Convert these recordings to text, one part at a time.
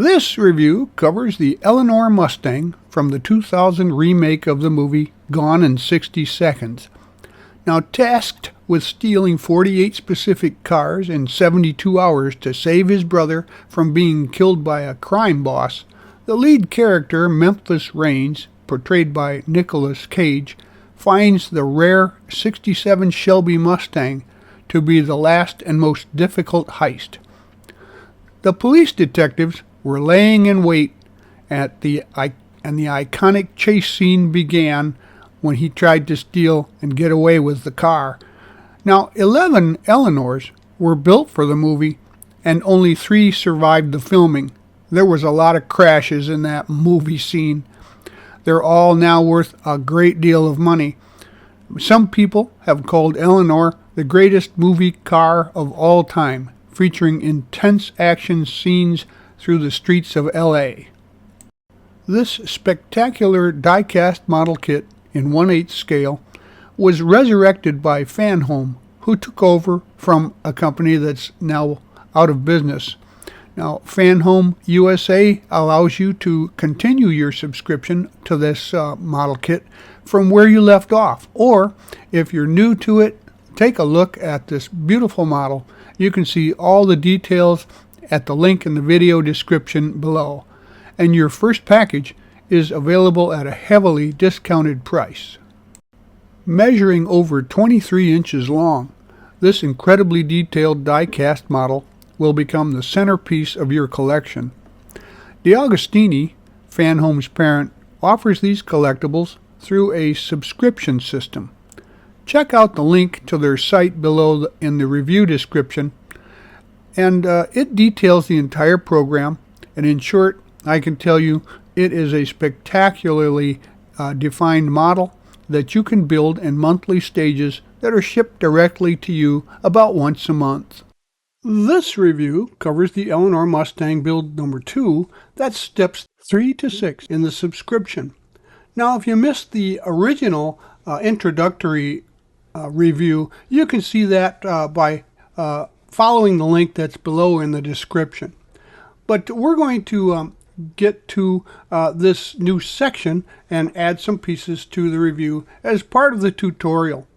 This review covers the Eleanor Mustang from the 2000 remake of the movie Gone in 60 Seconds. Now, tasked with stealing 48 specific cars in 72 hours to save his brother from being killed by a crime boss, the lead character, Memphis Raines, portrayed by Nicolas Cage, finds the rare 67 Shelby Mustang to be the last and most difficult heist. The police detectives were laying in wait and the iconic chase scene began when he tried to steal and get away with the car. Now, 11 Eleanors were built for the movie, and only 3 survived the filming. There was a lot of crashes in that movie scene. They're all now worth a great deal of money. Some people have called Eleanor the greatest movie car of all time, featuring intense action scenes through the streets of LA. This spectacular die-cast model kit in 1/8 scale was resurrected by Fanhome, who took over from a company that's now out of business. Now, Fanhome USA allows you to continue your subscription to this model kit from where you left off. Or, if you're new to it, take a look at this beautiful model. You can see all the details at the link in the video description below. And your first package is available at a heavily discounted price. Measuring over 23 inches long, this incredibly detailed die-cast model will become the centerpiece of your collection. DeAugustini, Fanhome's parent, offers these collectibles through a subscription system. Check out the link to their site below in the review description, and it details the entire program. And in short, I can tell you it is a spectacularly defined model that you can build in monthly stages that are shipped directly to you about once a month. This review covers the Eleanor Mustang build number 2. That's steps 3 to 6 in the subscription. Now, if you missed the original introductory review, you can see that by following the link that's below in the description. But we're going to get to this new section and add some pieces to the review as part of the tutorial.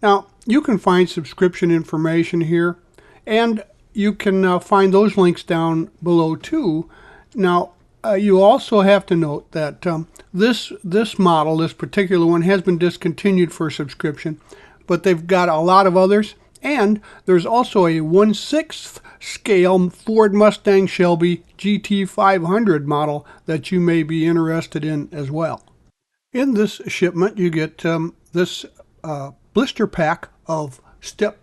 Now, you can find subscription information here, and you can find those links down below too. Now, you also have to note that this model, this particular one, has been discontinued for subscription, but they've got a lot of others. And there's also a 1/6 scale Ford Mustang Shelby GT500 model that you may be interested in as well. In this shipment, you get this blister pack of step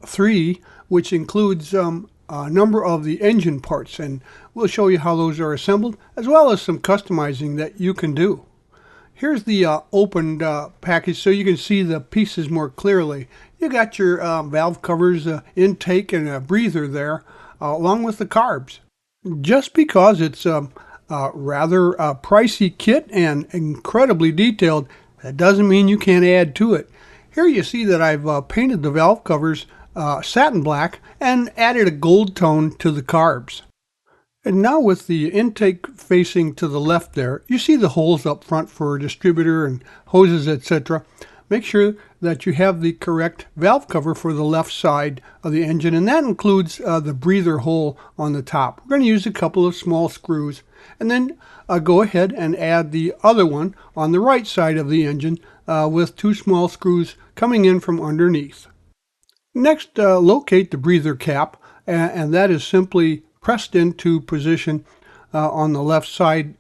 3, which includes a number of the engine parts, and we'll show you how those are assembled, as well as some customizing that you can do. Here's the opened package so you can see the pieces more clearly. You got your valve covers, intake, and a breather there, along with the carbs. Just because it's a rather pricey kit and incredibly detailed, that doesn't mean you can't add to it. Here you see that I've painted the valve covers satin black and added a gold tone to the carbs. And now with the intake facing to the left there, you see the holes up front for a distributor and hoses, etc. Make sure that you have the correct valve cover for the left side of the engine, and that includes the breather hole on the top. We're going to use a couple of small screws, and then go ahead and add the other one on the right side of the engine with 2 small screws coming in from underneath. Next, locate the breather cap, and that is simply pressed into position on the left side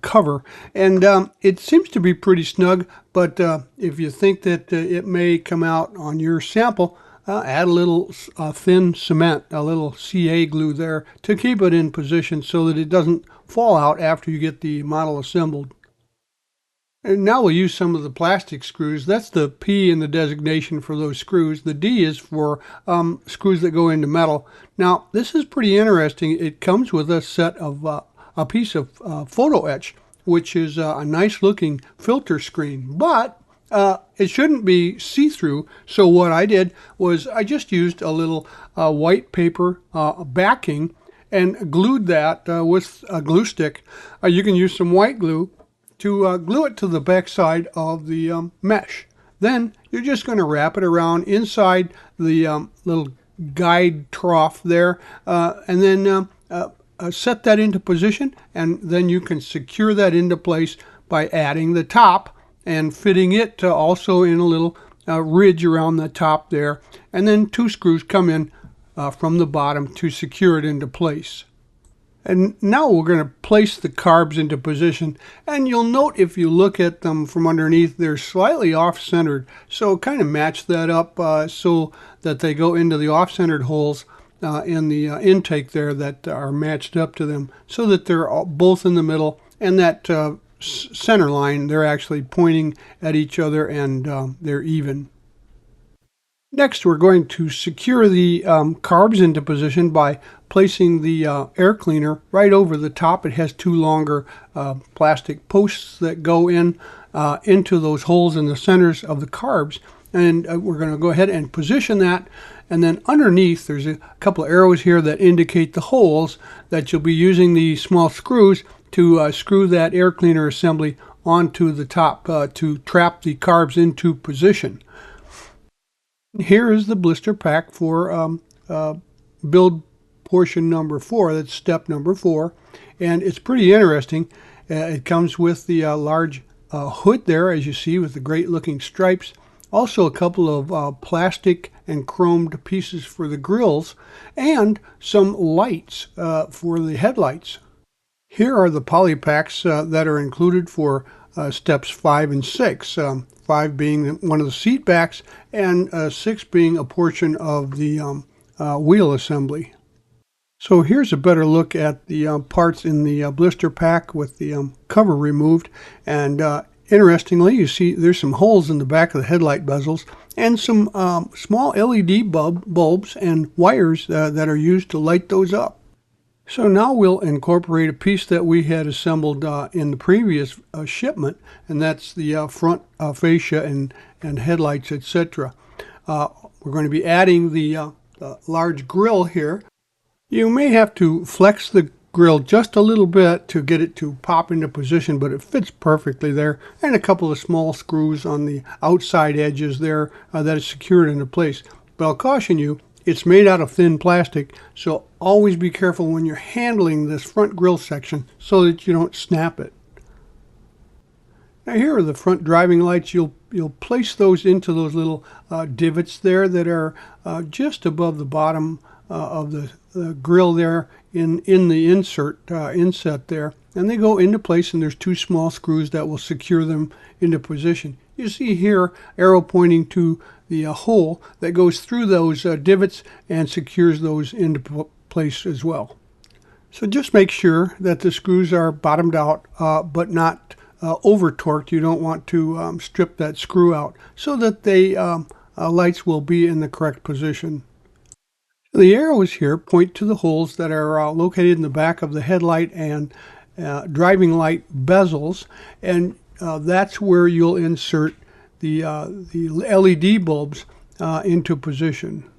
cover, and it seems to be pretty snug, but if you think that it may come out on your sample, add a little thin cement, a little CA glue there to keep it in position so that it doesn't fall out after you get the model assembled. And now we'll use some of the plastic screws. That's the P in the designation for those screws. The D is for screws that go into metal. Now, this is pretty interesting. It comes with a set of a piece of photo etch, which is a nice looking filter screen, but it shouldn't be see-through. So what I did was I just used a little white paper backing and glued that with a glue stick. You can use some white glue to glue it to the back side of the mesh. Then you're just going to wrap it around inside the little guide trough there, and then set that into position, and then you can secure that into place by adding the top and fitting it also in a little ridge around the top there, and then 2 screws come in from the bottom to secure it into place. And now we're going to place the carbs into position, and you'll note if you look at them from underneath, they're slightly off-centered, so kind of match that up so that they go into the off-centered holes in the intake there that are matched up to them, so that they're both in the middle, and that center line, they're actually pointing at each other, and they're even. Next, we're going to secure the carbs into position by placing the air cleaner right over the top. It has 2 longer plastic posts that go in into those holes in the centers of the carbs. And we're going to go ahead and position that. And then underneath, there's a couple of arrows here that indicate the holes that you'll be using the small screws to screw that air cleaner assembly onto the top to trap the carbs into position. Here is the blister pack for build portion number 4. That's step number 4, and it's pretty interesting. It comes with the large hood there, as you see, with the great looking stripes. Also a couple of plastic and chromed pieces for the grills, and some lights for the headlights. Here are the poly packs that are included for steps 5 and 6. 5 being one of the seat backs, and 6 being a portion of the wheel assembly. So here's a better look at the parts in the blister pack with the cover removed. And interestingly, you see there's some holes in the back of the headlight bezels, and some small LED bulbs and wires that are used to light those up. So now we'll incorporate a piece that we had assembled in the previous shipment, and that's the front fascia and headlights, etc. We're going to be adding the large grill here. You may have to flex the grill just a little bit to get it to pop into position, but it fits perfectly there, and a couple of small screws on the outside edges there that is secured into place. But I'll caution you, it's made out of thin plastic, so always be careful when you're handling this front grille section so that you don't snap it. Now here are the front driving lights. You'll place those into those little divots there that are just above the bottom of the grill there in the inset there, and they go into place, and there's 2 small screws that will secure them into position. You see here arrow pointing to the hole that goes through those divots and secures those into place as well. So just make sure that the screws are bottomed out but not over torqued. You don't want to strip that screw out, so that the lights will be in the correct position. The arrows here point to the holes that are located in the back of the headlight and driving light bezels, and that's where you'll insert the LED bulbs into position.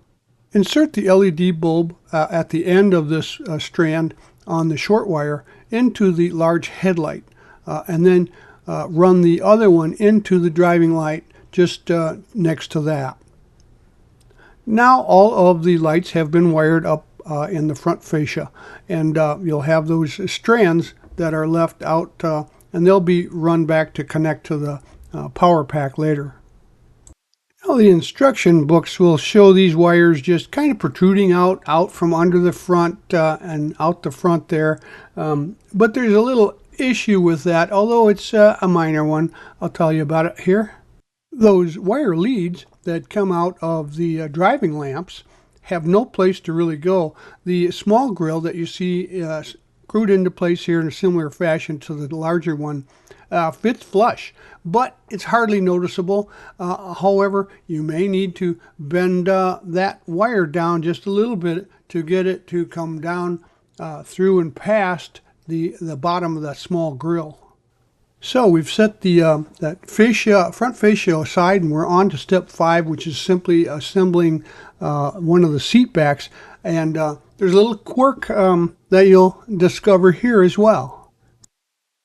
Insert the LED bulb at the end of this strand on the short wire into the large headlight, and then run the other one into the driving light just next to that. Now all of the lights have been wired up in the front fascia, and you'll have those strands that are left out, and they'll be run back to connect to the power pack later. Now the instruction books will show these wires just kind of protruding out from under the front and out the front there, but there's a little issue with that, although it's a minor one. I'll tell you about it here. Those wire leads that come out of the driving lamps have no place to really go. The small grill that you see screwed into place here in a similar fashion to the larger one fits flush, but it's hardly noticeable. However, you may need to bend that wire down just a little bit to get it to come down through and past the bottom of that small grill. So we've set the that front fascia aside, and we're on to step 5, which is simply assembling one of the seat backs. And There's a little quirk that you'll discover here as well.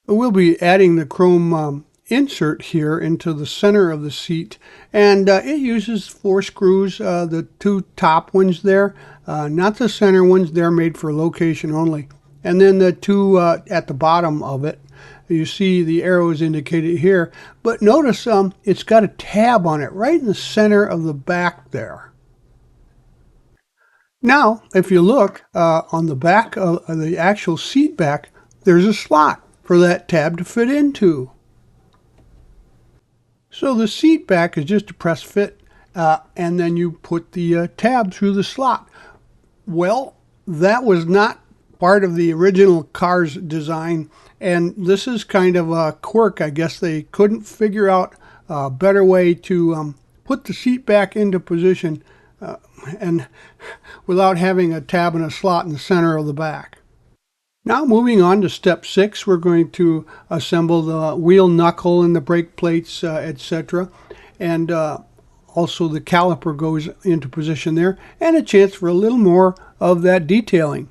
We'll be adding the chrome insert here into the center of the seat, and it uses 4 screws, the 2 top ones there, not the center ones. They're made for location only, and then the 2 at the bottom of it. You see the arrows indicated here, but notice it's got a tab on it right in the center of the back there. Now, if you look on the back of the actual seat back, there's a slot for that tab to fit into. So the seat back is just a press fit, and then you put the tab through the slot. Well, that was not part of the original car's design, and this is kind of a quirk. I guess they couldn't figure out a better way to put the seat back into position and without having a tab and a slot in the center of the back. Now moving on to step 6, we're going to assemble the wheel knuckle and the brake plates, etc. And also the caliper goes into position there, and a chance for a little more of that detailing.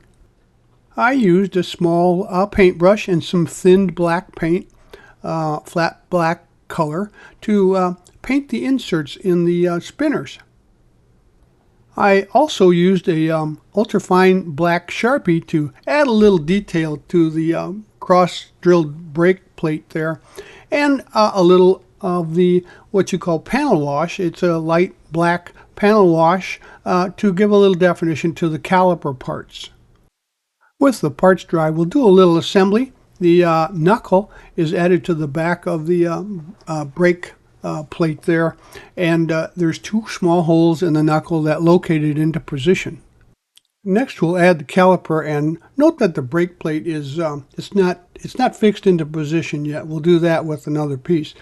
I used a small paintbrush and some thinned black paint, flat black color, to paint the inserts in the spinners. I also used a ultrafine black Sharpie to add a little detail to the cross-drilled brake plate there, and a little of the what you call panel wash. It's a light black panel wash to give a little definition to the caliper parts. With the parts dry, we'll do a little assembly. The knuckle is added to the back of the brake plate there, and there's 2 small holes in the knuckle that locate it into position. Next, we'll add the caliper, and note that the brake plate is it's not fixed into position yet. We'll do that with another piece.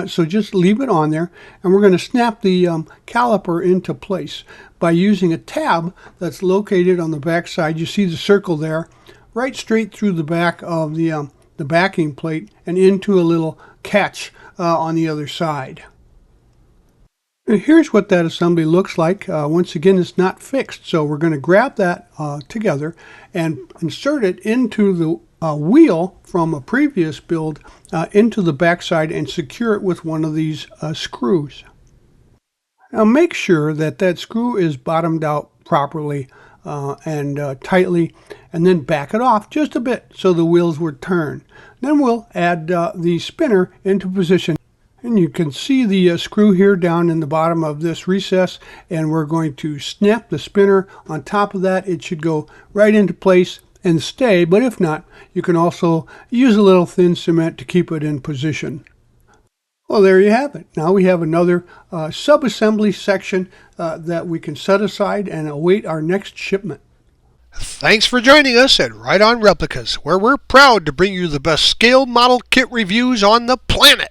So just leave it on there, and we're going to snap the caliper into place by using a tab that's located on the back side. You see the circle there, right straight through the back of the backing plate and into a little catch on the other side. And here's what that assembly looks like. Once again, it's not fixed, so we're going to grab that together and insert it into the wheel from a previous build into the backside and secure it with one of these screws. Now make sure that that screw is bottomed out properly and tightly, and then back it off just a bit so the wheels would turn. Then we'll add the spinner into position, and you can see the screw here down in the bottom of this recess, and we're going to snap the spinner on top of that. It should go right into place and stay, but if not, you can also use a little thin cement to keep it in position. Well, there you have it. Now we have another sub-assembly section that we can set aside and await our next shipment. Thanks for joining us at Right On Replicas, where we're proud to bring you the best scale model kit reviews on the planet.